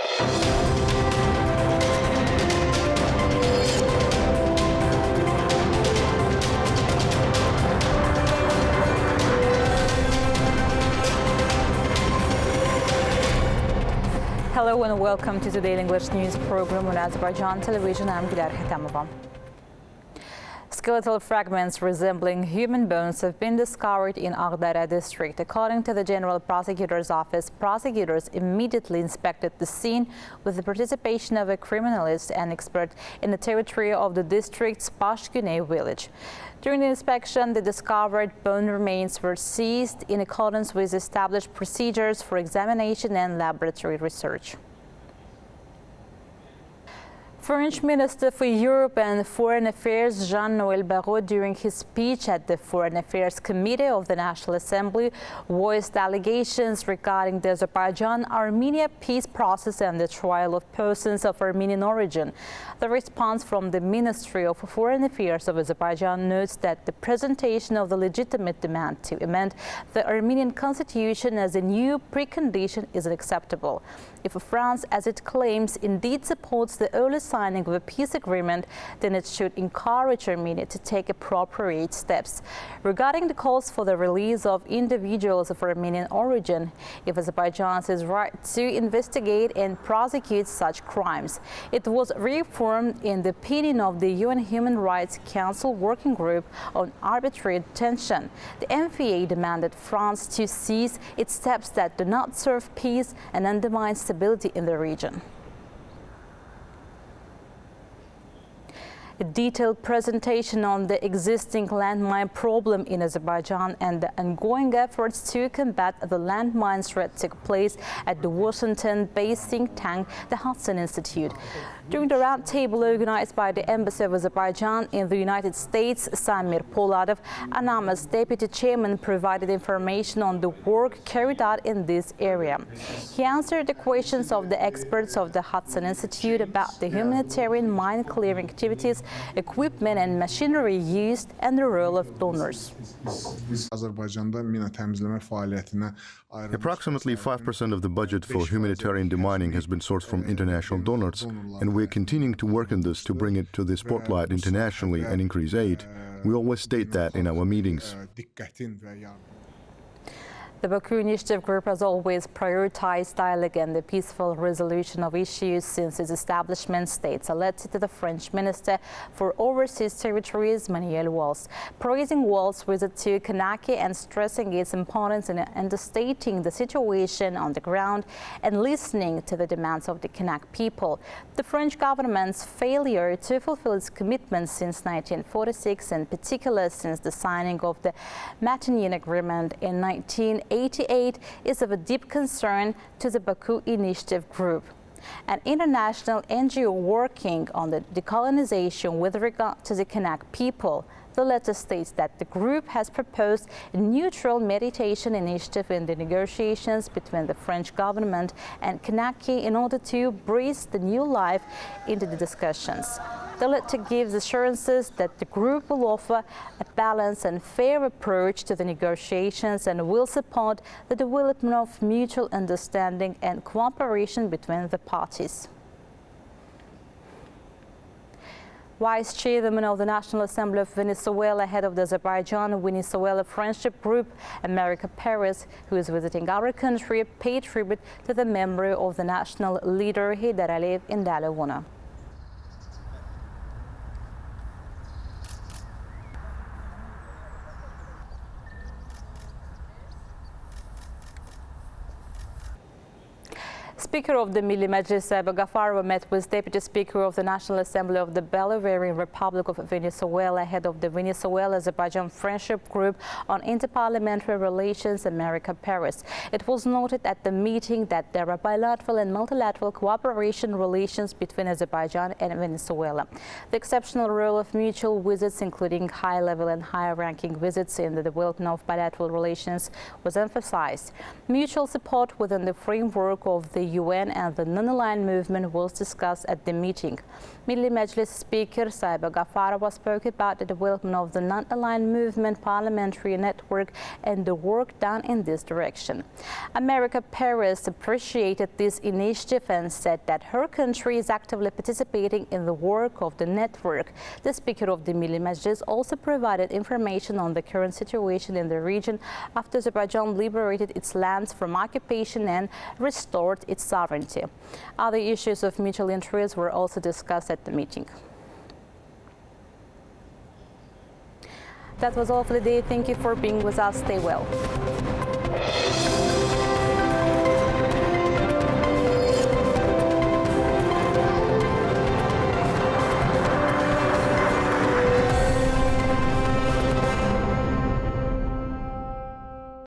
Hello and welcome to today's English news program on Azərbaycan Televiziya. I'm Ilham. Skeletal fragments resembling human bones have been discovered in Ağdərə district. According to the General Prosecutor's Office, prosecutors immediately inspected the scene with the participation of a criminalist and expert in the territory of the district's Başgüney village. During the inspection, the discovered bone remains were seized in accordance with established procedures for examination and laboratory research. French Minister for Europe and Foreign Affairs Jean-Noël Barrot, during his speech at the Foreign Affairs Committee of the National Assembly, voiced allegations regarding the Azerbaijan-Armenia peace process and the trial of persons of Armenian origin. The response from the Ministry of Foreign Affairs of Azerbaijan notes that the presentation of the legitimate demand to amend the Armenian constitution as a new precondition is unacceptable. If France, as it claims, indeed supports the early signing of a peace agreement, then it should encourage Armenia to take appropriate steps. Regarding the calls for the release of individuals of Armenian origin, if Azerbaijan is right to investigate and prosecute such crimes, it was reaffirmed in the opinion of the UN Human Rights Council Working Group on Arbitrary Detention. The MFA demanded France to cease its steps that do not serve peace and undermine stability in the region. A detailed presentation on the existing landmine problem in Azerbaijan and the ongoing efforts to combat the landmine threat took place at the Washington-based think tank, the Hudson Institute. During the roundtable organized by the Embassy of Azerbaijan in the United States, Samir Poladov, ANAMA's deputy chairman, provided information on the work carried out in this area. He answered the questions of the experts of the Hudson Institute about the humanitarian mine clearing activities, equipment and machinery used, and the role of donors. Approximately 5% of the budget for humanitarian demining has been sourced from international donors, and we're continuing to work on this to bring it to the spotlight internationally and increase aid. We always state that in our meetings. The Baku Initiative Group has always prioritized dialogue and the peaceful resolution of issues since its establishment, states a letter to the French Minister for Overseas Territories, Manuel Valls, praising Valls' visit to Conakry and stressing its importance in understating the situation on the ground and listening to the demands of the Kanak people. The French government's failure to fulfill its commitments since 1946, in particular since the signing of the Matignon Agreement in 1988, is of a deep concern to the Baku Initiative Group, an international NGO working on the decolonization with regard to the Kanak people. The letter states that the group has proposed a neutral mediation initiative in the negotiations between the French government and Conakry in order to breathe the new life into the discussions. The letter gives assurances that the group will offer a balanced and fair approach to the negotiations and will support the development of mutual understanding and cooperation between the parties. Vice Chairman of the National Assembly of Venezuela, head of the Azerbaijan-Venezuela Friendship Group, America Paris, who is visiting our country, paid tribute to the memory of the national leader Heydar Aliyev in Dalivona. Speaker of the Milli Meclis, Eba Gafarova, met with Deputy Speaker of the National Assembly of the Bolivarian Republic of Venezuela, head of the Venezuela-Azerbaijan Friendship Group on Interparliamentary Relations, America Paris. It was noted at the meeting that there are bilateral and multilateral cooperation relations between Azerbaijan and Venezuela. The exceptional role of mutual visits, including high-level and higher-ranking visits in the development of bilateral relations, was emphasized. Mutual support within the framework of the UN and the non-aligned movement was discussed at the meeting. Milli Məclis Speaker Sahiba Qafarova spoke about the development of the non-aligned movement parliamentary network and the work done in this direction. America Paris appreciated this initiative and said that her country is actively participating in the work of the network. The Speaker of the Milli Məclis also provided information on the current situation in the region after Azerbaijan liberated its lands from occupation and restored its sovereignty. Other issues of mutual interest were also discussed at the meeting. That was all for the day. Thank you for being with us. Stay well.